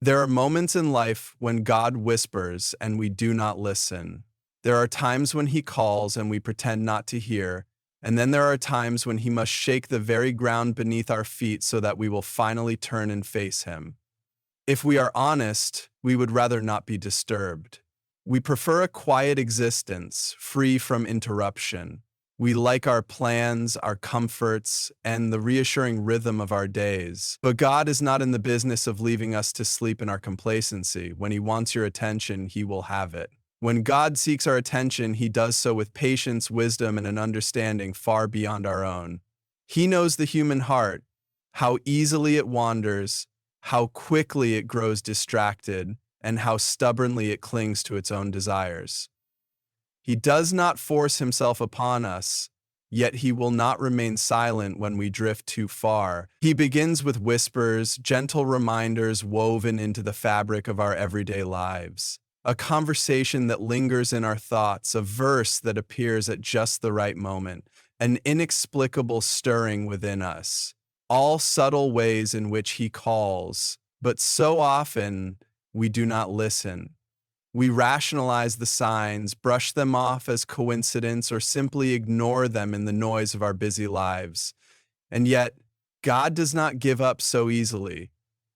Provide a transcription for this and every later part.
There are moments in life when God whispers and we do not listen. There are times when He calls and we pretend not to hear. And then there are times when He must shake the very ground beneath our feet so that we will finally turn and face Him. If we are honest, we would rather not be disturbed. We prefer a quiet existence, free from interruption. We like our plans, our comforts, and the reassuring rhythm of our days. But God is not in the business of leaving us to sleep in our complacency. When He wants your attention, He will have it. When God seeks our attention, He does so with patience, wisdom, and an understanding far beyond our own. He knows the human heart, how easily it wanders, how quickly it grows distracted, and how stubbornly it clings to its own desires. He does not force Himself upon us, yet He will not remain silent when we drift too far. He begins with whispers, gentle reminders woven into the fabric of our everyday lives. A conversation that lingers in our thoughts, a verse that appears at just the right moment, an inexplicable stirring within us. All subtle ways in which He calls, but so often we do not listen. We rationalize the signs, brush them off as coincidence, or simply ignore them in the noise of our busy lives. And yet, God does not give up so easily.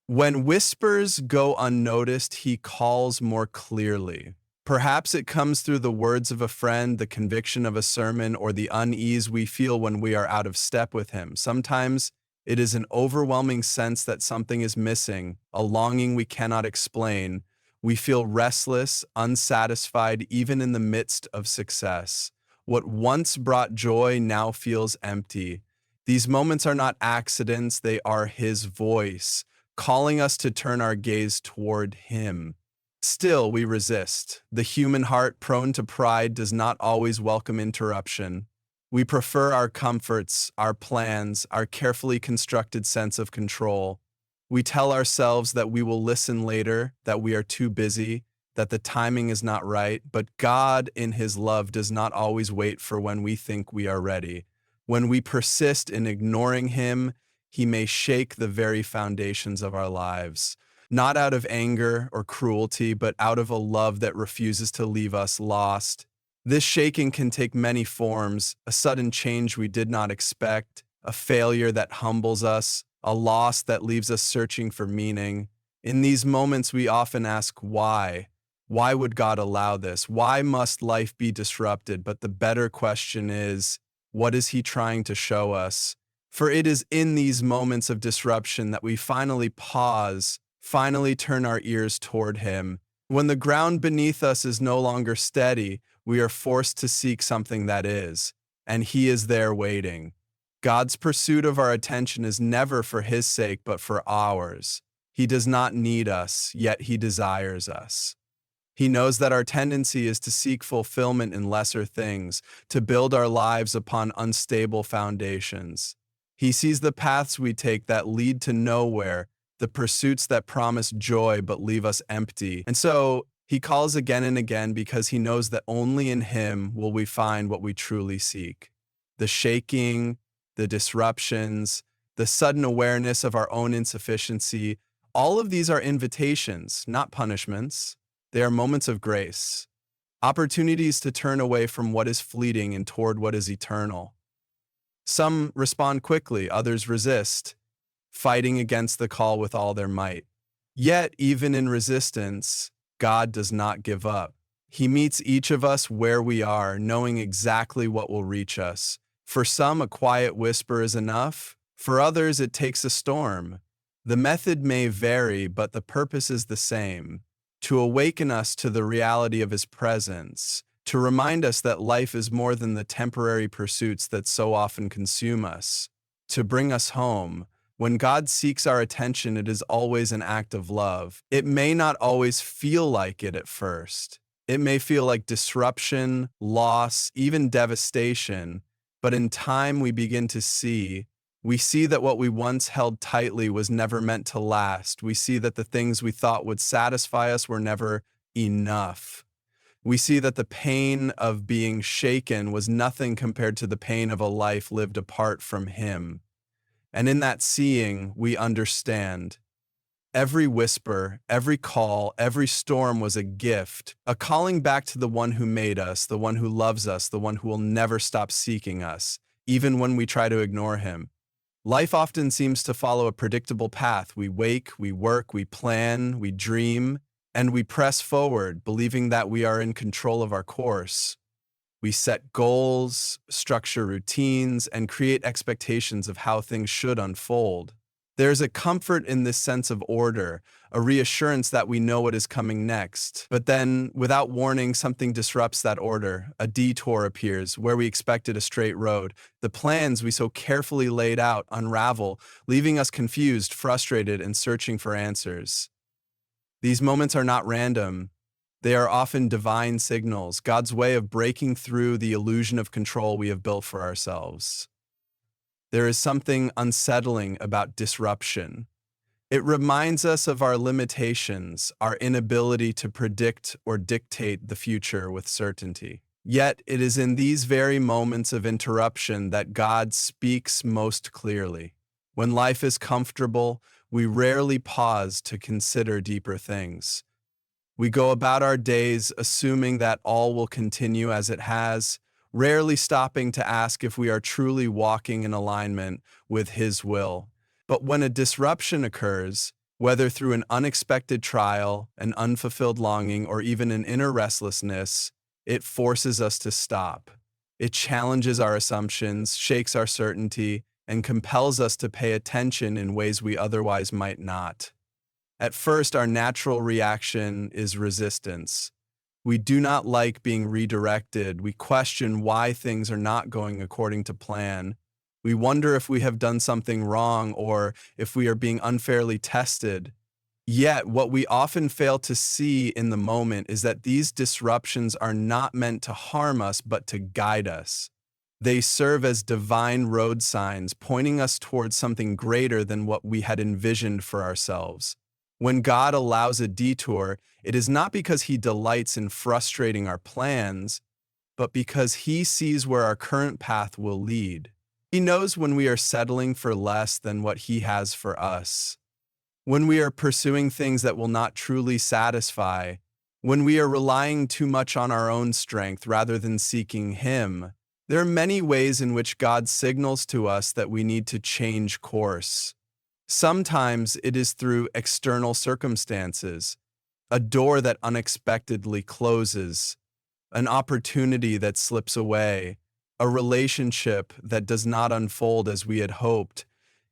When whispers go unnoticed, He calls more clearly. Perhaps it comes through the words of a friend, the conviction of a sermon, or the unease we feel when we are out of step with Him. Sometimes it is an overwhelming sense that something is missing, a longing we cannot explain. We feel restless, unsatisfied, even in the midst of success. What once brought joy now feels empty. These moments are not accidents, they are His voice, calling us to turn our gaze toward Him. Still, we resist. The human heart, prone to pride, does not always welcome interruption. We prefer our comforts, our plans, our carefully constructed sense of control. We tell ourselves that we will listen later, that we are too busy, that the timing is not right, but God, in His love, does not always wait for when we think we are ready. When we persist in ignoring Him, He may shake the very foundations of our lives, not out of anger or cruelty, but out of a love that refuses to leave us lost. This shaking can take many forms: a sudden change we did not expect, a failure that humbles us, a loss that leaves us searching for meaning. In these moments, we often ask, why? Why would God allow this? Why must life be disrupted? But the better question is, what is He trying to show us? For it is in these moments of disruption that we finally pause, finally turn our ears toward Him. When the ground beneath us is no longer steady, we are forced to seek something that is, and He is there waiting. God's pursuit of our attention is never for His sake, but for ours. He does not need us, yet He desires us. He knows that our tendency is to seek fulfillment in lesser things, to build our lives upon unstable foundations. He sees the paths we take that lead to nowhere, the pursuits that promise joy but leave us empty. And so He calls again and again because He knows that only in Him will we find what we truly seek. The shaking, the disruptions, the sudden awareness of our own insufficiency, all of these are invitations, not punishments. They are moments of grace, opportunities to turn away from what is fleeting and toward what is eternal. Some respond quickly, others resist, fighting against the call with all their might. Yet, even in resistance, God does not give up. He meets each of us where we are, knowing exactly what will reach us. For some, a quiet whisper is enough. For others, it takes a storm. The method may vary, but the purpose is the same: to awaken us to the reality of His presence, to remind us that life is more than the temporary pursuits that so often consume us, to bring us home. When God seeks our attention, it is always an act of love. It may not always feel like it at first. It may feel like disruption, loss, even devastation. But in time, we begin to see. We see that what we once held tightly was never meant to last. We see that the things we thought would satisfy us were never enough. We see that the pain of being shaken was nothing compared to the pain of a life lived apart from Him. And in that seeing, we understand. Every whisper, every call, every storm was a gift, a calling back to the one who made us, the one who loves us, the one who will never stop seeking us, even when we try to ignore him. Life often seems to follow a predictable path. We wake, we work, we plan, we dream, and we press forward, believing that we are in control of our course. We set goals, structure routines, and create expectations of how things should unfold. There's a comfort in this sense of order, a reassurance that we know what is coming next. But then, without warning, something disrupts that order. A detour appears where we expected a straight road. The plans we so carefully laid out unravel, leaving us confused, frustrated, and searching for answers. These moments are not random. They are often divine signals, God's way of breaking through the illusion of control we have built for ourselves. There is something unsettling about disruption. It reminds us of our limitations, our inability to predict or dictate the future with certainty. Yet it is in these very moments of interruption that God speaks most clearly. When life is comfortable, we rarely pause to consider deeper things. We go about our days assuming that all will continue as it has, rarely stopping to ask if we are truly walking in alignment with His will. But when a disruption occurs, whether through an unexpected trial, an unfulfilled longing, or even an inner restlessness, it forces us to stop. It challenges our assumptions, shakes our certainty, and compels us to pay attention in ways we otherwise might not. At first, our natural reaction is resistance. We do not like being redirected. We question why things are not going according to plan. We wonder if we have done something wrong or if we are being unfairly tested. Yet, what we often fail to see in the moment is that these disruptions are not meant to harm us, but to guide us. They serve as divine road signs, pointing us towards something greater than what we had envisioned for ourselves. When God allows a detour, it is not because He delights in frustrating our plans, but because He sees where our current path will lead. He knows when we are settling for less than what He has for us, when we are pursuing things that will not truly satisfy, when we are relying too much on our own strength rather than seeking Him. There are many ways in which God signals to us that we need to change course. Sometimes it is through external circumstances, a door that unexpectedly closes, an opportunity that slips away, a relationship that does not unfold as we had hoped.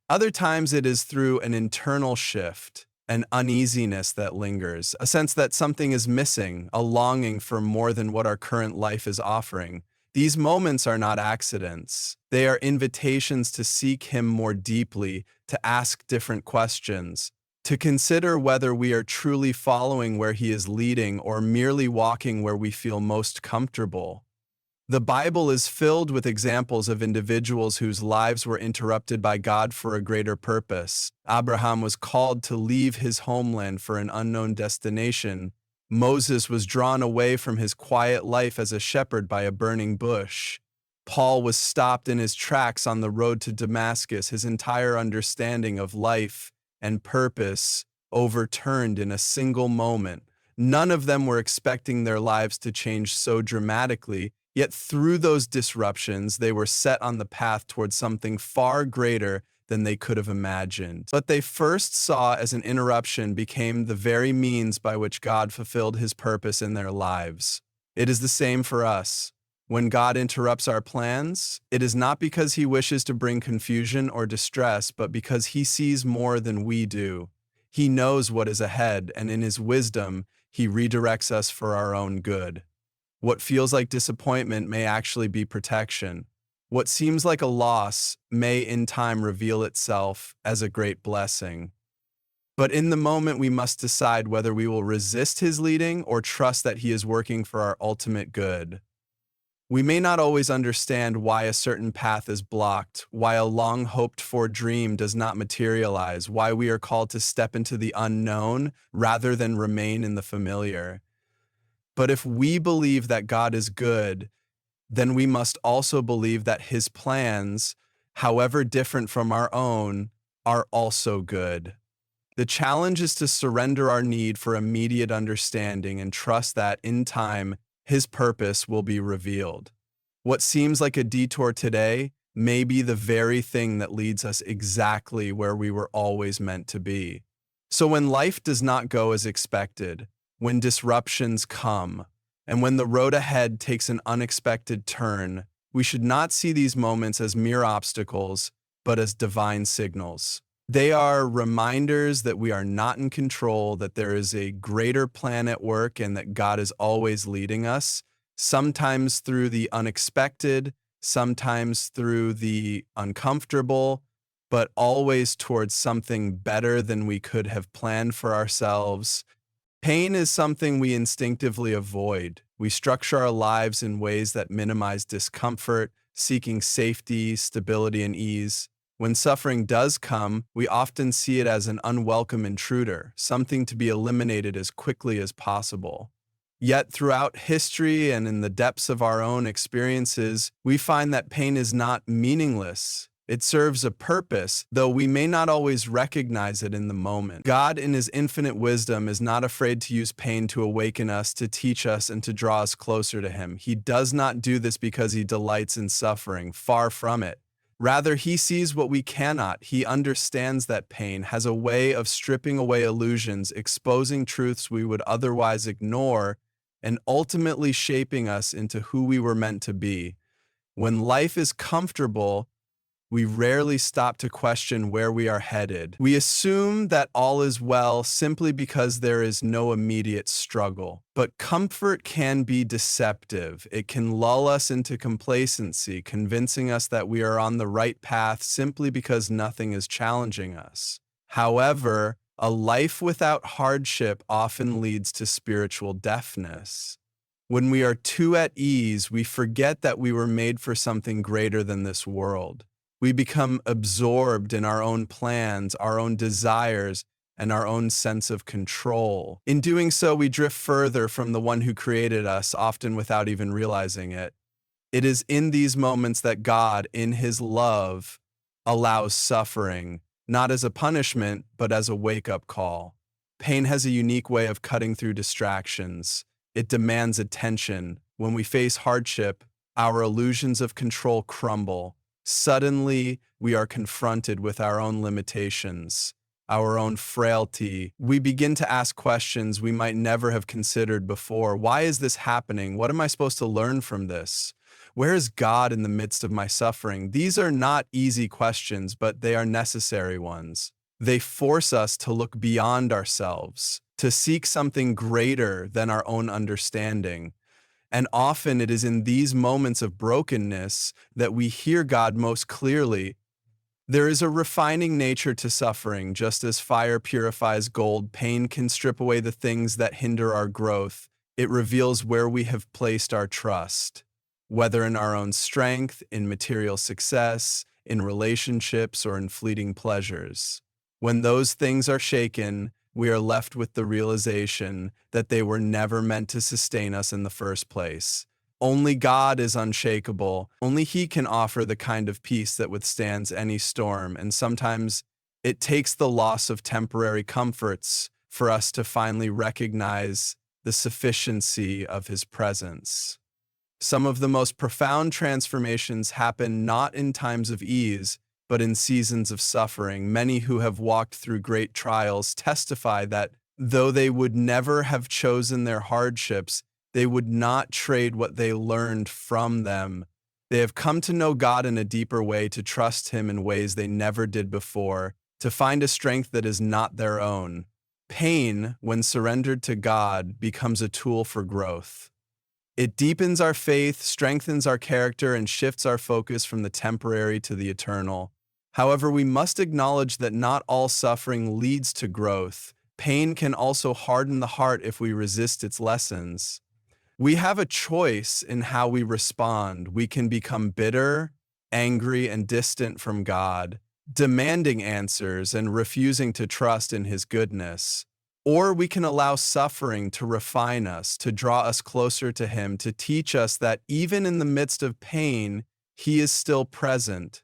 Other times it is through an internal shift, an uneasiness that lingers, a sense that something is missing, a longing for more than what our current life is offering. These moments are not accidents. They are invitations to seek Him more deeply, to ask different questions, to consider whether we are truly following where He is leading or merely walking where we feel most comfortable. The Bible is filled with examples of individuals whose lives were interrupted by God for a greater purpose. Abraham was called to leave his homeland for an unknown destination. Moses was drawn away from his quiet life as a shepherd by a burning bush. Paul was stopped in his tracks on the road to Damascus, his entire understanding of life and purpose overturned in a single moment. None of them were expecting their lives to change so dramatically, yet through those disruptions, they were set on the path towards something far greater than they could have imagined. What they first saw as an interruption became the very means by which God fulfilled His purpose in their lives. It is the same for us. When God interrupts our plans, it is not because He wishes to bring confusion or distress, but because He sees more than we do. He knows what is ahead, and in His wisdom, He redirects us for our own good. What feels like disappointment may actually be protection. What seems like a loss may in time reveal itself as a great blessing. But in the moment, we must decide whether we will resist His leading or trust that He is working for our ultimate good. We may not always understand why a certain path is blocked, why a long hoped-for dream does not materialize, why we are called to step into the unknown rather than remain in the familiar. But if we believe that God is good, then we must also believe that His plans, however different from our own, are also good. The challenge is to surrender our need for immediate understanding and trust that, in time, His purpose will be revealed. What seems like a detour today may be the very thing that leads us exactly where we were always meant to be. So when life does not go as expected, when disruptions come, and when the road ahead takes an unexpected turn, we should not see these moments as mere obstacles, but as divine signals. They are reminders that we are not in control, that there is a greater plan at work, and that God is always leading us, sometimes through the unexpected, sometimes through the uncomfortable, but always towards something better than we could have planned for ourselves. Pain is something we instinctively avoid. We structure our lives in ways that minimize discomfort, seeking safety, stability, and ease. When suffering does come, we often see it as an unwelcome intruder, something to be eliminated as quickly as possible. Yet throughout history and in the depths of our own experiences, we find that pain is not meaningless. It serves a purpose, though we may not always recognize it in the moment. God, in His infinite wisdom, is not afraid to use pain to awaken us, to teach us, and to draw us closer to Him. He does not do this because He delights in suffering. Far from it. Rather, He sees what we cannot. He understands that pain has a way of stripping away illusions, exposing truths we would otherwise ignore, and ultimately shaping us into who we were meant to be. When life is comfortable, we rarely stop to question where we are headed. We assume that all is well simply because there is no immediate struggle. But comfort can be deceptive. It can lull us into complacency, convincing us that we are on the right path simply because nothing is challenging us. However, a life without hardship often leads to spiritual deafness. When we are too at ease, we forget that we were made for something greater than this world. We become absorbed in our own plans, our own desires, and our own sense of control. In doing so, we drift further from the one who created us, often without even realizing it. It is in these moments that God, in His love, allows suffering, not as a punishment, but as a wake-up call. Pain has a unique way of cutting through distractions. It demands attention. When we face hardship, our illusions of control crumble. Suddenly, we are confronted with our own limitations, our own frailty. We begin to ask questions we might never have considered before. Why is this happening? What am I supposed to learn from this? Where is God in the midst of my suffering? These are not easy questions, but they are necessary ones. They force us to look beyond ourselves, to seek something greater than our own understanding. And often it is in these moments of brokenness that we hear God most clearly. There is a refining nature to suffering. Just as fire purifies gold, pain can strip away the things that hinder our growth. It reveals where we have placed our trust, whether in our own strength, in material success, in relationships, or in fleeting pleasures. When those things are shaken, we are left with the realization that they were never meant to sustain us in the first place. Only God is unshakable. Only He can offer the kind of peace that withstands any storm, and sometimes it takes the loss of temporary comforts for us to finally recognize the sufficiency of His presence. Some of the most profound transformations happen not in times of ease, but in seasons of suffering. Many who have walked through great trials testify that though they would never have chosen their hardships, they would not trade what they learned from them. They have come to know God in a deeper way, to trust Him in ways they never did before, to find a strength that is not their own. Pain, when surrendered to God, becomes a tool for growth. It deepens our faith, strengthens our character, and shifts our focus from the temporary to the eternal. However, we must acknowledge that not all suffering leads to growth. Pain can also harden the heart if we resist its lessons. We have a choice in how we respond. We can become bitter, angry, and distant from God, demanding answers and refusing to trust in His goodness. Or we can allow suffering to refine us, to draw us closer to Him, to teach us that even in the midst of pain, He is still present.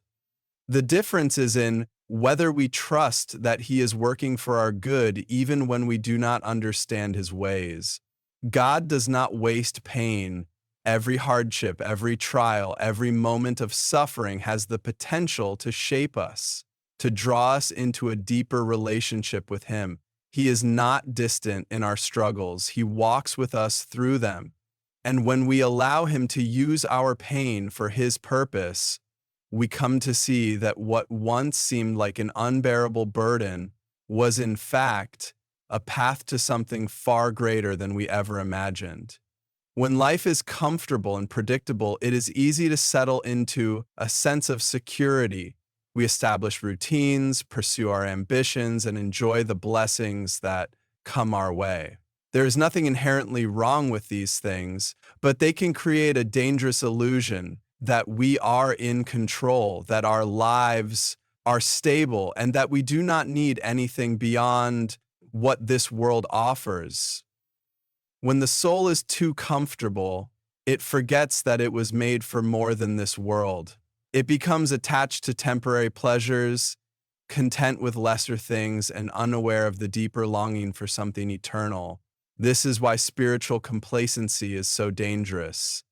The difference is in whether we trust that He is working for our good even when we do not understand His ways. God does not waste pain. Every hardship, every trial, every moment of suffering has the potential to shape us, to draw us into a deeper relationship with Him. He is not distant in our struggles. He walks with us through them. And when we allow Him to use our pain for His purpose, we come to see that what once seemed like an unbearable burden was, in fact, a path to something far greater than we ever imagined. When life is comfortable and predictable, it is easy to settle into a sense of security. We establish routines, pursue our ambitions, and enjoy the blessings that come our way. There is nothing inherently wrong with these things, but they can create a dangerous illusion that we are in control, that our lives are stable, and that we do not need anything beyond what this world offers. When the soul is too comfortable, it forgets that it was made for more than this world. It becomes attached to temporary pleasures, content with lesser things, and unaware of the deeper longing for something eternal. This is why spiritual complacency is so dangerous.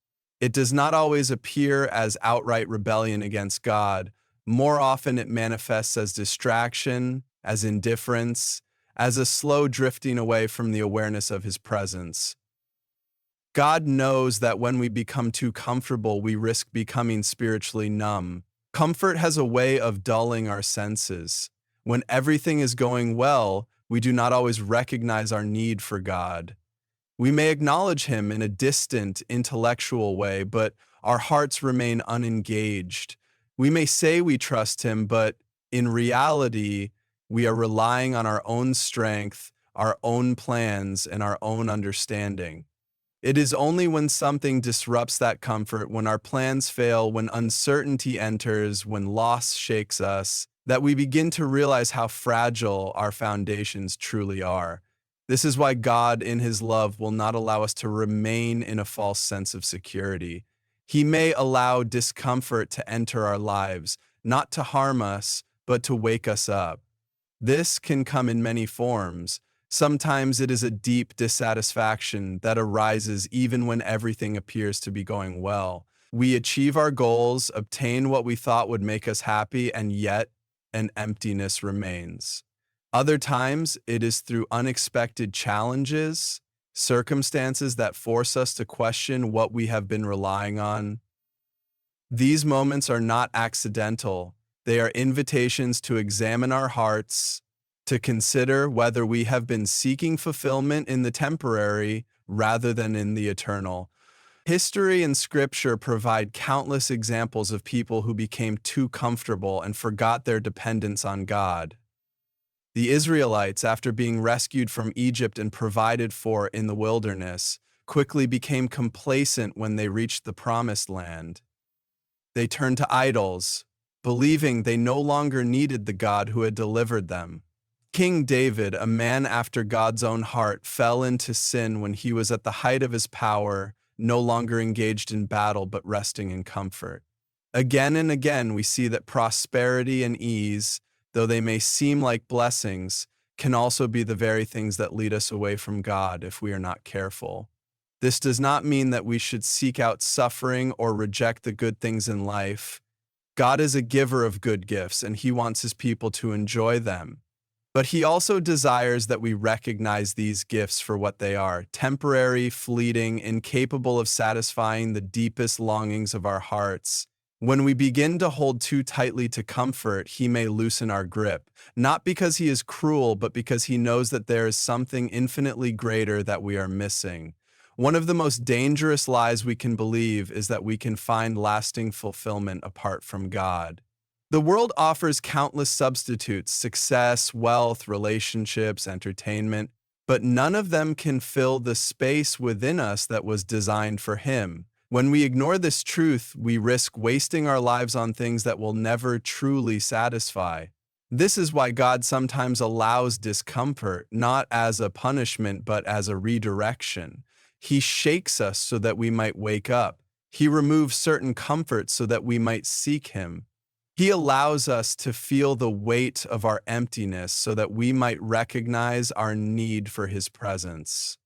It does not always appear as outright rebellion against God. More often it manifests as distraction, as indifference, as a slow drifting away from the awareness of His presence. God knows that when we become too comfortable, we risk becoming spiritually numb. Comfort has a way of dulling our senses. When everything is going well, we do not always recognize our need for God. We may acknowledge Him in a distant, intellectual way, but our hearts remain unengaged. We may say we trust Him, but in reality, we are relying on our own strength, our own plans, and our own understanding. It is only when something disrupts that comfort, when our plans fail, when uncertainty enters, when loss shakes us, that we begin to realize how fragile our foundations truly are. This is why God, in His love, will not allow us to remain in a false sense of security. He may allow discomfort to enter our lives, not to harm us, but to wake us up. This can come in many forms. Sometimes it is a deep dissatisfaction that arises even when everything appears to be going well. We achieve our goals, obtain what we thought would make us happy, and yet an emptiness remains. Other times, it is through unexpected challenges, circumstances that force us to question what we have been relying on. These moments are not accidental. They are invitations to examine our hearts, to consider whether we have been seeking fulfillment in the temporary rather than in the eternal. History and Scripture provide countless examples of people who became too comfortable and forgot their dependence on God. The Israelites, after being rescued from Egypt and provided for in the wilderness, quickly became complacent when they reached the Promised Land. They turned to idols, believing they no longer needed the God who had delivered them. King David, a man after God's own heart, fell into sin when he was at the height of his power, no longer engaged in battle but resting in comfort. Again and again, we see that prosperity and ease, though they may seem like blessings, can also be the very things that lead us away from God if we are not careful. This does not mean that we should seek out suffering or reject the good things in life. God is a giver of good gifts, and He wants His people to enjoy them. But He also desires that we recognize these gifts for what they are: temporary, fleeting, incapable of satisfying the deepest longings of our hearts. When we begin to hold too tightly to comfort, He may loosen our grip, not because He is cruel, but because He knows that there is something infinitely greater that we are missing. One of the most dangerous lies we can believe is that we can find lasting fulfillment apart from God. The world offers countless substitutes: success, wealth, relationships, entertainment, but none of them can fill the space within us that was designed for Him. When we ignore this truth, we risk wasting our lives on things that will never truly satisfy. This is why God sometimes allows discomfort, not as a punishment, but as a redirection. He shakes us so that we might wake up. He removes certain comforts so that we might seek Him. He allows us to feel the weight of our emptiness so that we might recognize our need for His presence.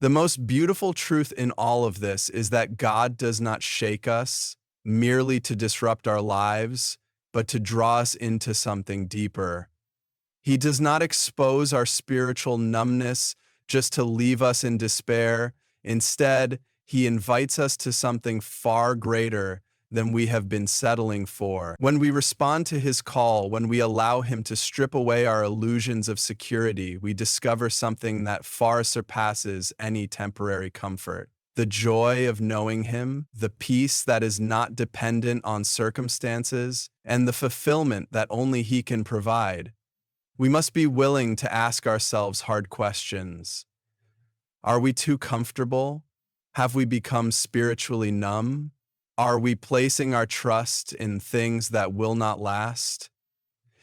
The most beautiful truth in all of this is that God does not shake us merely to disrupt our lives, but to draw us into something deeper. He does not expose our spiritual numbness just to leave us in despair. Instead, He invites us to something far greater than we have been settling for. When we respond to His call, when we allow Him to strip away our illusions of security, we discover something that far surpasses any temporary comfort. The joy of knowing Him, the peace that is not dependent on circumstances, and the fulfillment that only He can provide. We must be willing to ask ourselves hard questions. Are we too comfortable? Have we become spiritually numb? Are we placing our trust in things that will not last?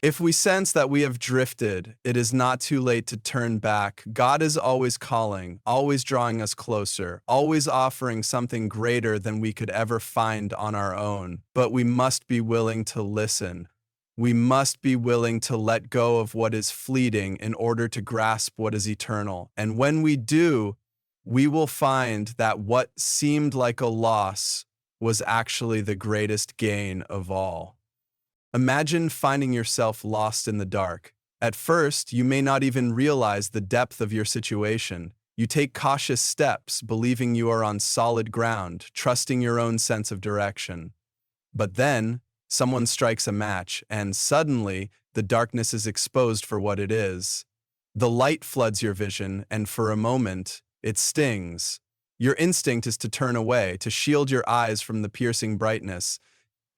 If we sense that we have drifted, it is not too late to turn back. God is always calling, always drawing us closer, always offering something greater than we could ever find on our own. But we must be willing to listen. We must be willing to let go of what is fleeting in order to grasp what is eternal. And when we do, we will find that what seemed like a loss was actually the greatest gain of all. Imagine finding yourself lost in the dark. At first, you may not even realize the depth of your situation. You take cautious steps, believing you are on solid ground, trusting your own sense of direction. But then, someone strikes a match, and suddenly, the darkness is exposed for what it is. The light floods your vision, and for a moment, it stings. Your instinct is to turn away, to shield your eyes from the piercing brightness.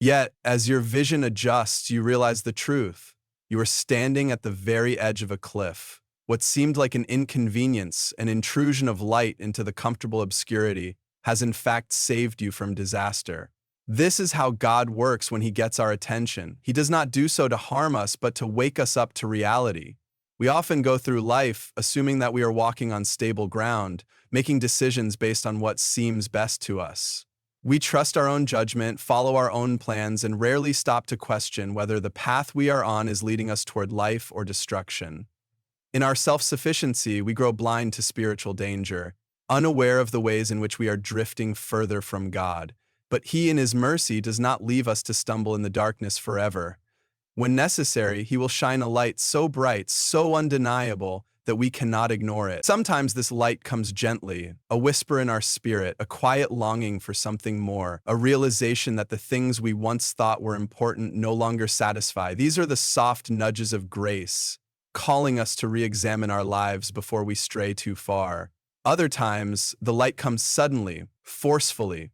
Yet, as your vision adjusts, you realize the truth. You are standing at the very edge of a cliff. What seemed like an inconvenience, an intrusion of light into the comfortable obscurity, has in fact saved you from disaster. This is how God works when He gets our attention. He does not do so to harm us, but to wake us up to reality. We often go through life assuming that we are walking on stable ground, making decisions based on what seems best to us. We trust our own judgment, follow our own plans, and rarely stop to question whether the path we are on is leading us toward life or destruction. In our self-sufficiency, we grow blind to spiritual danger, unaware of the ways in which we are drifting further from God. But He, in His mercy, does not leave us to stumble in the darkness forever. When necessary, He will shine a light so bright, so undeniable, that we cannot ignore it. Sometimes this light comes gently, a whisper in our spirit, a quiet longing for something more, a realization that the things we once thought were important no longer satisfy. These are the soft nudges of grace, calling us to re-examine our lives before we stray too far. Other times, the light comes suddenly, forcefully,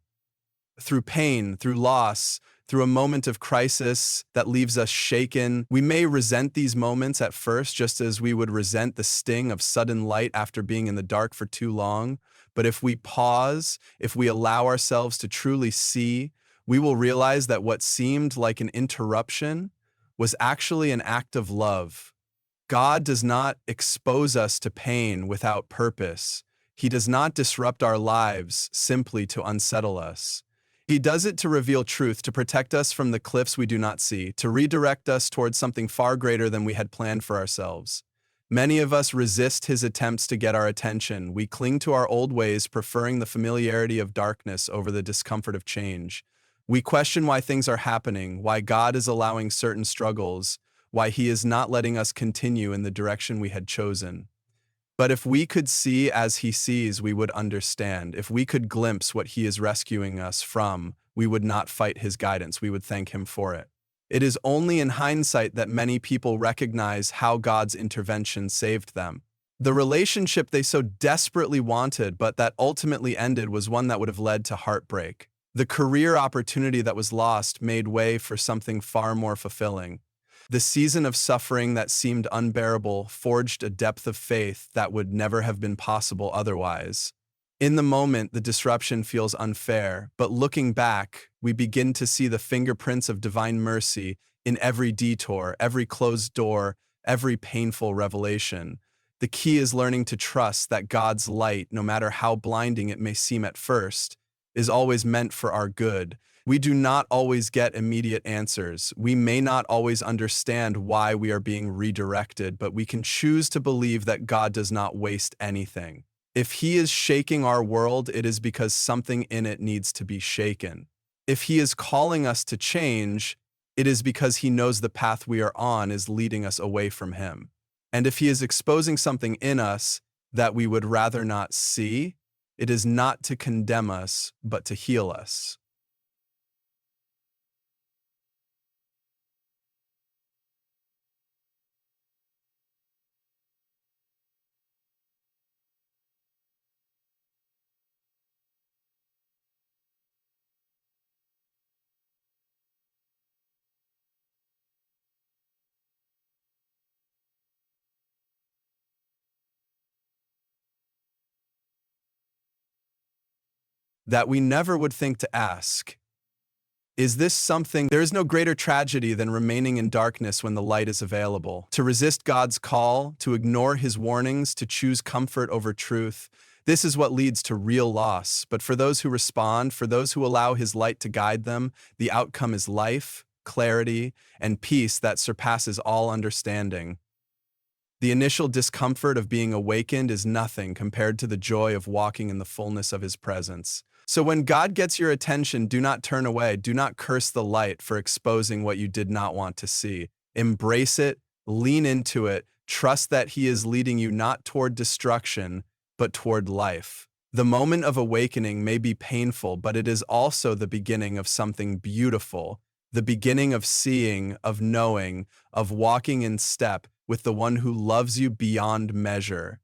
through pain, through loss, through a moment of crisis that leaves us shaken. We may resent these moments at first, just as we would resent the sting of sudden light after being in the dark for too long. But if we pause, if we allow ourselves to truly see, we will realize that what seemed like an interruption was actually an act of love. God does not expose us to pain without purpose. He does not disrupt our lives simply to unsettle us. He does it to reveal truth, to protect us from the cliffs we do not see, to redirect us towards something far greater than we had planned for ourselves. Many of us resist His attempts to get our attention. We cling to our old ways, preferring the familiarity of darkness over the discomfort of change. We question why things are happening, why God is allowing certain struggles, why He is not letting us continue in the direction we had chosen. But if we could see as He sees, we would understand. If we could glimpse what He is rescuing us from, we would not fight His guidance. We would thank Him for it. It is only in hindsight that many people recognize how God's intervention saved them. The relationship they so desperately wanted, but that ultimately ended, was one that would have led to heartbreak. The career opportunity that was lost made way for something far more fulfilling. The season of suffering that seemed unbearable forged a depth of faith that would never have been possible otherwise. In the moment, the disruption feels unfair, but looking back, we begin to see the fingerprints of divine mercy in every detour, every closed door, every painful revelation. The key is learning to trust that God's light, no matter how blinding it may seem at first, is always meant for our good. We do not always get immediate answers. We may not always understand why we are being redirected, but we can choose to believe that God does not waste anything. If He is shaking our world, it is because something in it needs to be shaken. If He is calling us to change, it is because He knows the path we are on is leading us away from Him. And if He is exposing something in us that we would rather not see, it is not to condemn us, but to heal us. That we never would think to ask. Is this something? There is no greater tragedy than remaining in darkness when the light is available. To resist God's call, to ignore His warnings, to choose comfort over truth. This is what leads to real loss. But for those who respond, for those who allow His light to guide them, the outcome is life, clarity, and peace that surpasses all understanding. The initial discomfort of being awakened is nothing compared to the joy of walking in the fullness of His presence. So when God gets your attention, do not turn away. Do not curse the light for exposing what you did not want to see. Embrace it, lean into it, trust that He is leading you not toward destruction, but toward life. The moment of awakening may be painful, but it is also the beginning of something beautiful, the beginning of seeing, of knowing, of walking in step with the one who loves you beyond measure.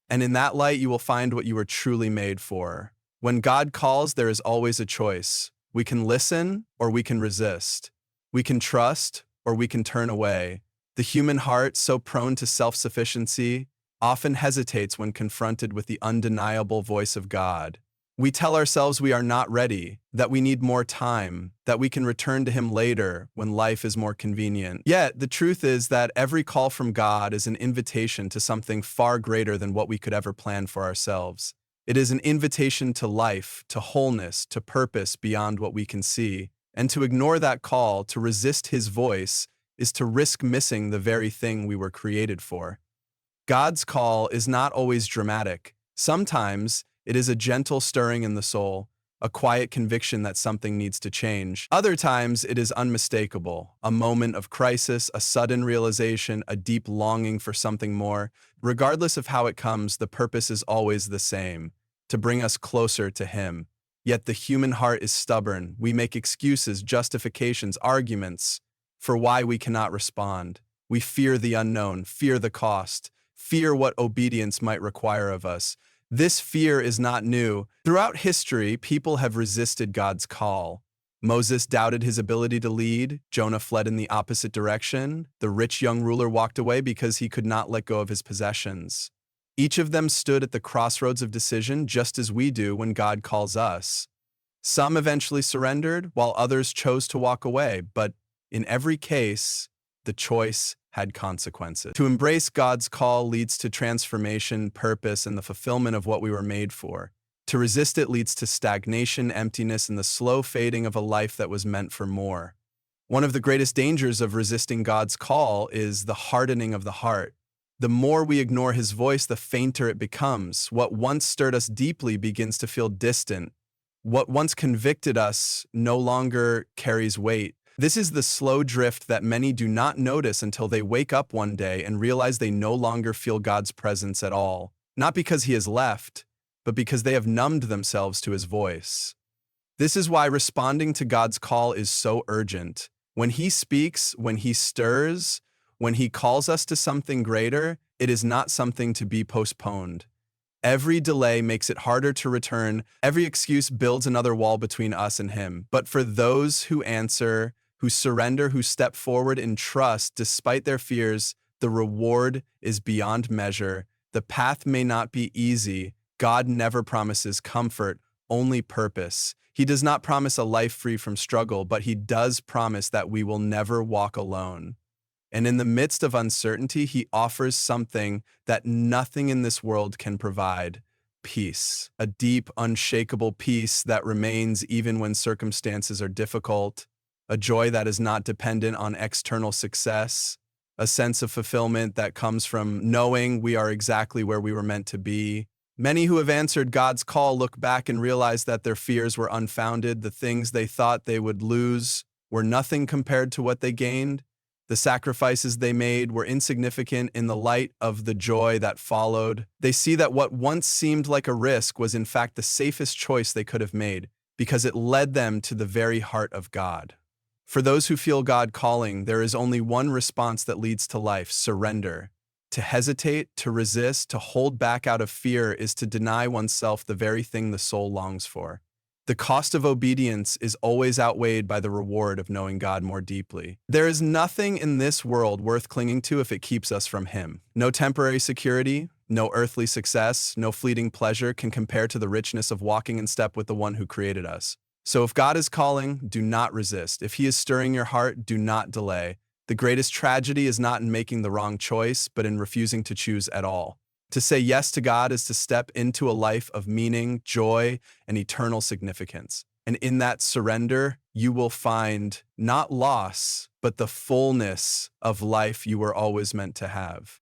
And in that light, you will find what you were truly made for. When God calls, there is always a choice. We can listen or we can resist. We can trust or we can turn away. The human heart, so prone to self-sufficiency, often hesitates when confronted with the undeniable voice of God. We tell ourselves we are not ready, that we need more time, that we can return to Him later when life is more convenient. Yet, the truth is that every call from God is an invitation to something far greater than what we could ever plan for ourselves. It is an invitation to life, to wholeness, to purpose beyond what we can see. And to ignore that call, to resist His voice, is to risk missing the very thing we were created for. God's call is not always dramatic. Sometimes it is a gentle stirring in the soul, a quiet conviction that something needs to change. Other times it is unmistakable, a moment of crisis, a sudden realization, a deep longing for something more. Regardless of how it comes, the purpose is always the same, to bring us closer to Him. Yet the human heart is stubborn. We make excuses, justifications, arguments for why we cannot respond. We fear the unknown, fear the cost, fear what obedience might require of us. This fear is not new. Throughout history, people have resisted God's call. Moses doubted his ability to lead. Jonah fled in the opposite direction. The rich young ruler walked away because he could not let go of his possessions. Each of them stood at the crossroads of decision, just as we do when God calls us. Some eventually surrendered, while others chose to walk away, but in every case, the choice had consequences. To embrace God's call leads to transformation, purpose, and the fulfillment of what we were made for. To resist it leads to stagnation, emptiness, and the slow fading of a life that was meant for more. One of the greatest dangers of resisting God's call is the hardening of the heart. The more we ignore His voice, the fainter it becomes. What once stirred us deeply begins to feel distant. What once convicted us no longer carries weight. This is the slow drift that many do not notice until they wake up one day and realize they no longer feel God's presence at all. Not because He has left, but because they have numbed themselves to His voice. This is why responding to God's call is so urgent. When He speaks, when He stirs, when He calls us to something greater, it is not something to be postponed. Every delay makes it harder to return. Every excuse builds another wall between us and Him. But for those who answer, who surrender, who step forward in trust despite their fears, the reward is beyond measure. The path may not be easy. God never promises comfort, only purpose. He does not promise a life free from struggle, but He does promise that we will never walk alone. And in the midst of uncertainty, He offers something that nothing in this world can provide: peace, a deep, unshakable peace that remains even when circumstances are difficult, a joy that is not dependent on external success, a sense of fulfillment that comes from knowing we are exactly where we were meant to be. Many who have answered God's call look back and realize that their fears were unfounded. The things they thought they would lose were nothing compared to what they gained. The sacrifices they made were insignificant in the light of the joy that followed. They see that what once seemed like a risk was in fact the safest choice they could have made because it led them to the very heart of God. For those who feel God calling, there is only one response that leads to life: surrender. To hesitate, to resist, to hold back out of fear is to deny oneself the very thing the soul longs for. The cost of obedience is always outweighed by the reward of knowing God more deeply. There is nothing in this world worth clinging to if it keeps us from Him. No temporary security, no earthly success, no fleeting pleasure can compare to the richness of walking in step with the one who created us. So if God is calling, do not resist. If He is stirring your heart, do not delay. The greatest tragedy is not in making the wrong choice, but in refusing to choose at all. To say yes to God is to step into a life of meaning, joy, and eternal significance. And in that surrender, you will find not loss, but the fullness of life you were always meant to have.